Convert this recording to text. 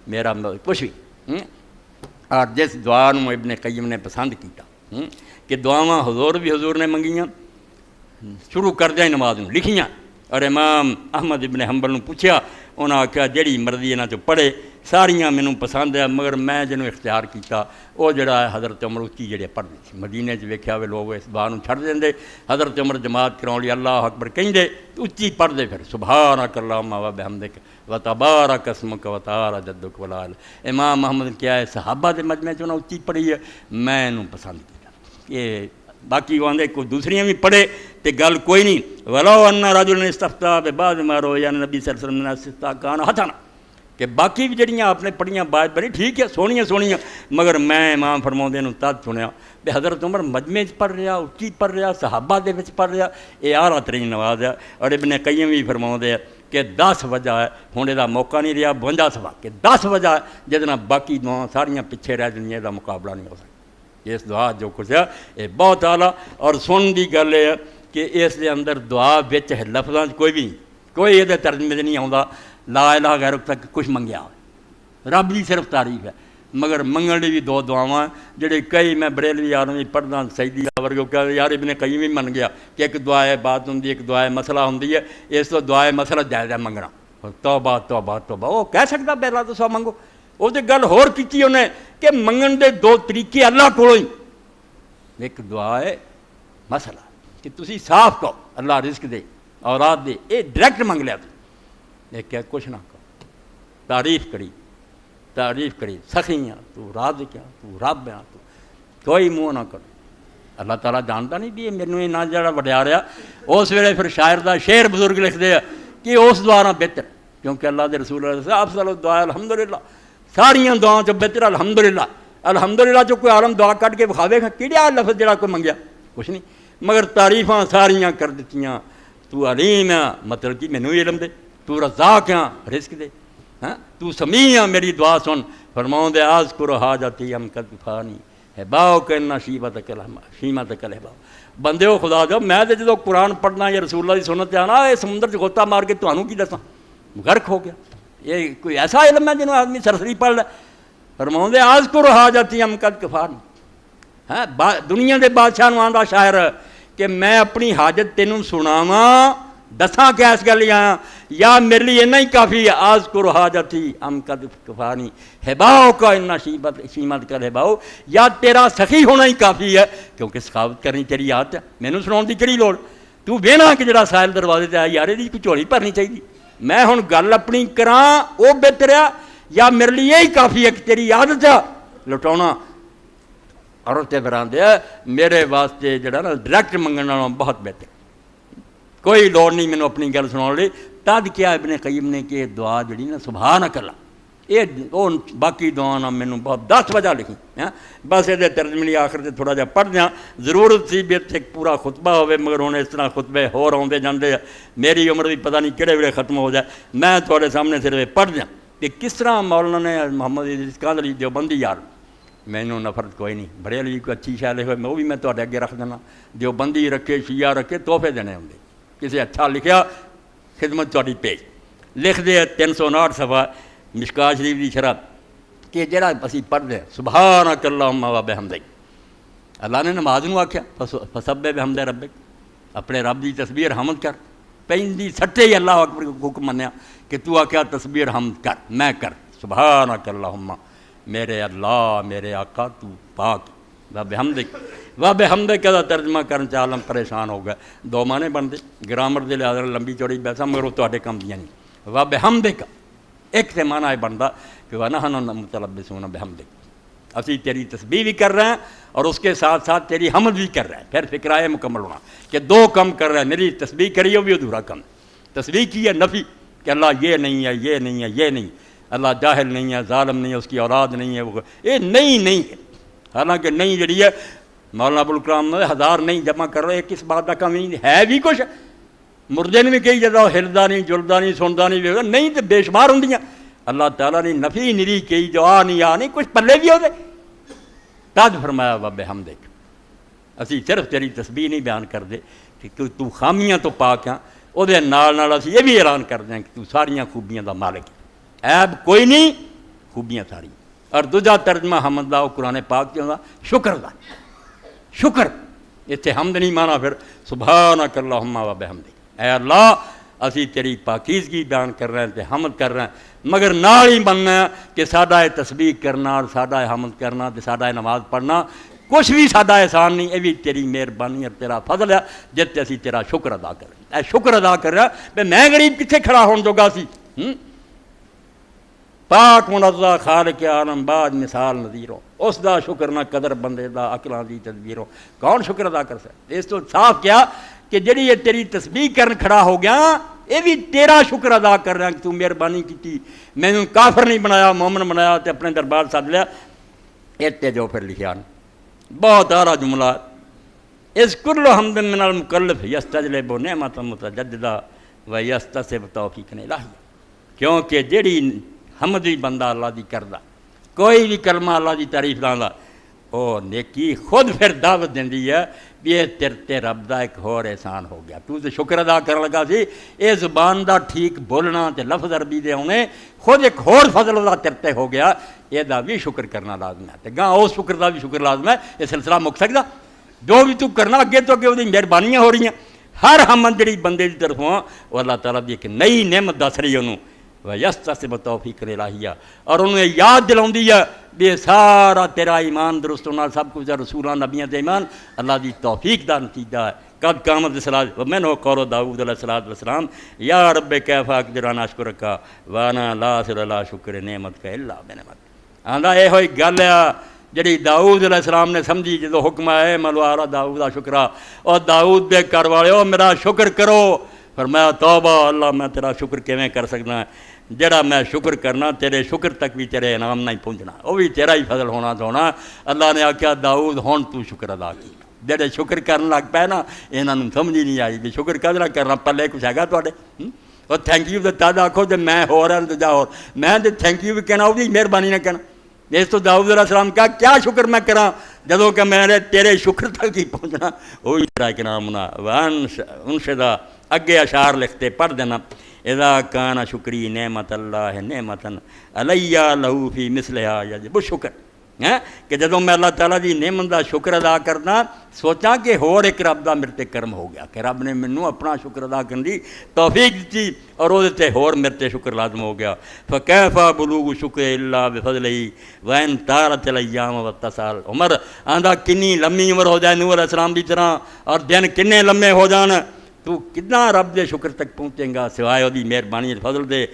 میرا کچھ بھی۔ اور جس دعا نو ابن قیم نے پسند کیتا کہ دعاواں حضور بھی حضور نے منگیاں، شروع کردیا نماز نو لکھیاں، اور امام احمد ابن حنبل نو پوچھیا، انہاں آکھیا جڑی مرضی انہاں چوں پڑھے ساریاں مینوں پسند ہے، مگر میں جنوں اختیار کیتا وہ جڑا ہے حضرت عمر اچھی جڑے پڑھدے سی۔ مدینے چ ویکھیا ہوئے لوگ اس دعا نو چھڈ دیندے، حضرت عمر جماعت کراؤن لئی اللہ اکبر کہندے اچھی پڑھدے، پھر سبحانک اللہم و بحمدک و تبارک اسمک و تعالی جدک ولا الہ۔ امام احمد کیا ہے صحابہ دے مجمع چ انہاں اچھی پڑھی ہے، میں انہوں پسند کیتا۔ یہ باقی وہ آندے کوئی دوسریاں بھی پڑھے تے گل کوئی نہیں۔ ولو ان رجل استفتى ببعض ما روى عن النبي صلی اللہ علیہ وسلم من الاستفتاء كان حسنا، کہ باقی بھی جڑیاں آپ نے پڑھیاں بات بڑی ٹھیک ہے، سونیاں، مگر میں امام فرماؤندے نوں تد سنیا کہ حضرت عمر مجمع پڑھ رہا، اچھی پڑھ رہا، صحابہ دے وچ پڑھ رہا، یہ اعلیٰ ترین نواز ہے۔ اور ابن قیم بھی فرماؤندے ہیں کہ 10 وجہ ہے، ہن یہ موقع نہیں رہا 52 سوا کہ 10 وجہ ہے جہد نال باقی دعاواں ساریاں پیچھے رہ جاندیاں، دا مقابلہ نہیں ہو سکتا۔ اس دعا جو کچھ ہے یہ بہت اعلیٰ، اور سن دی گل ہے کہ اس دے اندر دعا وچ لفظاں کوئی بھی کوئی یہ ترجمے نہیں آਉਂدا لا الہ غیر تک کچھ منگیا رب دی صرف تعریف ہے، مگر منگن لی بھی 2 دعاواں جڑے کئی میں بریلوی آدمی پڑھدا سیدی ورگے کہ یار ابن قیم بھی من گیا کہ ایک دعائے بات ہوندی ہے، ایک دعائے مسئلہ ہوندی ہے، اس تو دعائے مسئلہ جائز ہے منگنا۔ توبہ توبہ توبہ وہ کہہ سکتا پہلا تو سو منگو، وہ تو گل ہور کیتی انہیں کہ منگن دے 2 طریقے اللہ کولوں ہی، ایک دعا ہے مسئلہ کہ تسی صاف کہو اللہ رزق دے اولاد دے، یہ ڈائریکٹ منگ لیا تو ایک کہ کچھ نہ کہو، تعریف کری سخیاں تو رازق ہے، تو رب ہے، تو کوئی منہ نہ کرو۔ اللہ تعالیٰ جانتا نہیں بھی مینوں نہ جڑا وڈیا رہا، اس ویلے پھر شاعر دا شعر بزرگ لکھتے ہیں کہ اس دعا نہ بہتر، کیونکہ اللہ دے رسول اللہ افضل الدعاء الحمدللہ، ساریاں دعاؤں چ بہتر الحمدللہ۔ الحمدللہ جو کوئی عالم دعا کٹ کے بکھاوے گا کہڑا لفظ جڑا کوئی منگیا کچھ نہیں، مگر تعریفاں ساریاں کر دتیاں، تو علیم ہے مطلب کہ مینوں علم دے، تو رزاق ہے رزق دے، ہاں تو سمیع ہے میری دعا سن۔ فرماؤں دے اذکر حاجتی ام قد فانی ہے باؤ کہنا شیمت کلے باؤ۔ بندے ہو خدا دو، میں تے جدوں قرآن پڑھنا یا رسول اللہ دی سنت آنا یہ سمندر چ غوطہ مار کے تانوں کی دساں غرق ہو گیا۔ یہ کوئی ایسا علم ہے جنہوں آدمی سرسری پڑھ لے۔ فرماؤں دے اذکر حاجتی ام قد کفانی، ہاں دنیا دے بادشاہ نوں آندا شاعر کہ میں اپنی حاجت تینوں سناواں دساں کہ اس گل آیا یا میرے لیے اتنا ہی کافی ہے۔ اذکر حاجتی ام قد کفانی ہباؤ کا اتنا شیمت کر ہباؤ، یا تیرا سخی ہونا ہی کافی ہے، کیونکہ سخاوت کرنی تیری عادت ہے، مینوں سناؤن دی کہڑی لوڑ؟ تو وینا کہ جڑا سائل دروازے تے آیا یار دی کوئی جھولی بھرنی چاہیے، میں ہن گل اپنی کراں وہ بہتر ہے یا میرے لیے یہی کافی ہے کہ تیری عادت ہے لٹاؤنا؟ اور تے پھر آندے میرے واسطے جڑا نا ڈائریکٹ منگن نالوں بہت بہتر، کوئی لوڑ نہیں مینوں اپنی گل سناؤن لئی۔ تد کیا ابن قیم نے کہ دعا جڑی نا سبحانک اللہ، یہ باقی دعا نہ مینوں بہت 10 وجہ لکھی، بس یہ ترجمے آخر سے تھوڑا جہا پڑھ دیا۔ ضرورت سی بھی ایک پورا خطبہ ہوئے، مگر ہوں اس طرح خطبے ہور آتے جاندے، میری عمر بھی پتہ نہیں کہڑے ویلے ختم ہو جائے، میں تھوڑے سامنے صرف پڑھ دیا کہ کس طرح مولانا نے محمد ادریس قادری دیوبندی یار، مینوں نفرت کوئی نہیں، بڑے علی کوئی اچھی شاید لکھے میں وہ بھی میں تھوڑے اگے رکھ دینا، دیوبندی رکھے شیعہ رکھے تحفے دینے ہوں، کسی اچھا لکھیا خدمت تھوڑی پیش لکھ دے 359 صفحہ مشکات شریف دی شرح کہ جڑا اسی پڑھ دے سبحانک اللہم و بحمدک، اللہ نے نماز نوں آکھیا فسبح بحمد ربک، اپنے رب دی تسبیح اور حمد کر، پہندی سٹے ہی اللہ اکبر کو حکم منیا کہ تو آکھیا تسبیح اور حمد کر، میں کر سبحانک اللہم، میرے اللہ میرے آقا تو پاک، و بحمدک کا ترجمہ کرن چ عالم پریشان ہو گیا، 2 معنی بنتے گرامر دے لحاظ لمبی چوڑی بحثاں مگر وہ تواڈے کم دیاں نہیں۔ و بحمدک ایک تے معنی ہے بنتا کہ ونحن متلبسون بحمدک، اسی تیری تسبیح بھی کر رہے ہیں اور اس کے ساتھ ساتھ تیری حمد بھی کر رہے ہیں، پھر فکرائے مکمل ہونا کہ 2 کم کر رہے ہیں، میری تسبیح کری ہو بھی ادھورا کم، تسبیح کی ہے نفی کہ اللہ یہ نہیں ہے یہ نہیں ہے یہ نہیں، اللہ جاہل نہیں ہے ظالم نہیں ہے اس کی اولاد نہیں ہے، وہ یہ نہیں ہے، حالانکہ نہیں جڑی ہے مولانا ابوالکلام نے 1000 نہیں جمع کر رہے، کس بات کا کمی نہیں ہے، بھی کچھ مردے نے بھی کئی جگہ ہلدا نہیں جلدا نہیں سنتا نہیں تو بے شمار ہوں، اللہ تعالیٰ نے نفی نری کہی جو آ نہیں کچھ پلے بھی ہوتے، تد فرمایا و بحمدک، اسی صرف تیری تسبیح نہیں بیان کر دے کہ تو خامیاں تو پاک ہیں، وہ اسی یہ بھی اعلان کر دیں کہ تو ساریاں خوبیاں دا مالک ہے، عیب کوئی نہیں خوبیاں ساری. اور دوجا ترجمہ حمد دا وہ قرآن پاک کیوں دا شکر دا. شکر اتنے حمد نہیں مانا پھر سبحانک اللہم و بحمدک، اے اللہ اسی تیری پاکیزگی بیان کر رہے ہیں تے حمد کر رہے ہیں، مگر نال ہی بننا ہے کہ ساڈا یہ تسبیح کرنا اور ساڈا یہ حمد کرنا تے ساڈا یہ نماز پڑھنا کچھ بھی ساڈا احسان نہیں، یہ بھی تیری مہربانی اور تیرا فضل ہے جتے اسی تیرا شکر ادا کر رہے ہیں. اے شکر ادا کر رہا بے میں غریب کتنے کھڑا ہون جوگا سی. پاک منزہ خالق عالم بعد مثال نظیروں، اس دا شکر نہ قدر بندے دا عقلاں دی تدبیروں، کون شکر ادا کر سکتا؟ اس تو صاف کیا کہ جڑی یہ تیری تسبیح کرن کھڑا ہو گیا یہ بھی تیرا شکر ادا کر رہا کہ تو مہربانی کی، میں نے کافر نہیں بنایا مومن بنایا تے اپنے دربار سد لیا. اتنے جو پھر لکھا بہت آرا جملہ، اس کل حمد من المکلف یستجلب نعمت متجددہ و یستصب توفیق الہیہ. کیونکہ جڑی حمد بھی بندہ اللہ دی کردہ، کوئی بھی کلمہ اللہ دی تعریف لانا، او نیکی خود پھر دعوت دیندی ہے بھی یہ تیرے رب دا ایک ہور احسان ہو گیا. تو تے شکر ادا کرن لگا سی، اے زبان دا ٹھیک بولنا تے لفظ عربی دے ہونے خود ایک ہور فضل دا تیرے تے ہو گیا، یہ دا بھی شکر کرنا لازم ہے. تے گاں اس شکر دا بھی شکر لازم ہے. یہ سلسلہ مک سکدا جو بھی تو کرنا اگے تو اگے وہ مہربانیاں ہو رہی ہیں. ہر حمد جڑی بندے دی طرفوں وہ اللہ تعالیٰ دی ایک نئی نعمت دس رہی ہے انہوں وَيَسْتَسِبُ تَوْفِيقَ الْإِلَٰهِيَّ، اور انہیں یاد دلاؤندی ہے بھی سارا تیرا ایمان درست ہونا سب کچھ رسولاں نبیاں تے ایمان اللہ دی توفیق دا نتیجہ ہے. قد قامت الصلاۃ ومنہ قول داؤد علیہ الصلوۃ والسلام یا رب کیف اقدر ان اشکرک وانا لا اصل لا شکر نعمتک الا بنعمت. آندا یہ ہوئی گل ہے جڑی داؤد علیہ السلام نے سمجھی جدو حکم ہے ملوارا داؤد دا شکرا، اور داؤد دے گھر والے او میرا شکر کرو. فرمایا توبہ اللہ میں تیرا شکر کیویں کر سکنا ہے، جڑا میں شکر کرنا تیرے شکر تک بھی تیرے انعام نہیں پہنچنا، وہ بھی تیرا ہی فضل ہونا تو ہونا. اللہ نے آکھیا داؤد ہن تو شکر ادا کی. جڑے شکر کرن لگ پے نا انہاں نوں سمجھ ہی نہیں آئی بھی شکر کدرا کرنا، پلے کچھ ہے گا تواڈے. اور تھینک یو تے تد آکھو تے میں ہو رہا تے جا ہور، میں تے تھینک یو بھی کہنا وہ بھی مہربانی نہ کہنا. اس تو داؤد علیہ السلام کا کیا شکر میں کراں جدوں کہ میں نے تیرے شکر تک ہی پہنچنا. وہی تیرا ایک نام ہونا انشدہ اگے اشعار لکھتے پڑھ دینا. اذا کان شکری نعمت اللہ نعمتن علیہ لہو فی مثلہا یجب الشکر، کہ جدوں میں اللہ تعالیٰ دی نعمت دا شکر ادا کرنا سوچاں کہ ہور ایک رب دا میرے تے کرم ہو گیا کہ رب نے مینوں اپنا شکر ادا کرن دی توفیق دتی اور وہ تے ہور میرے تے شکر لازم ہو گیا. فکیف بلوغ شکر الا بفضلہ وان طارت الایام واتصال. عمر آندا کنی لمبی عمر ہو جائے نوح علیہ السلام دی طرح اور دن کنے لمبے ہو جان تو کتنا رب دے شکر تک پہنچیں گا سوائے وہ دی مہربانی فضل دے.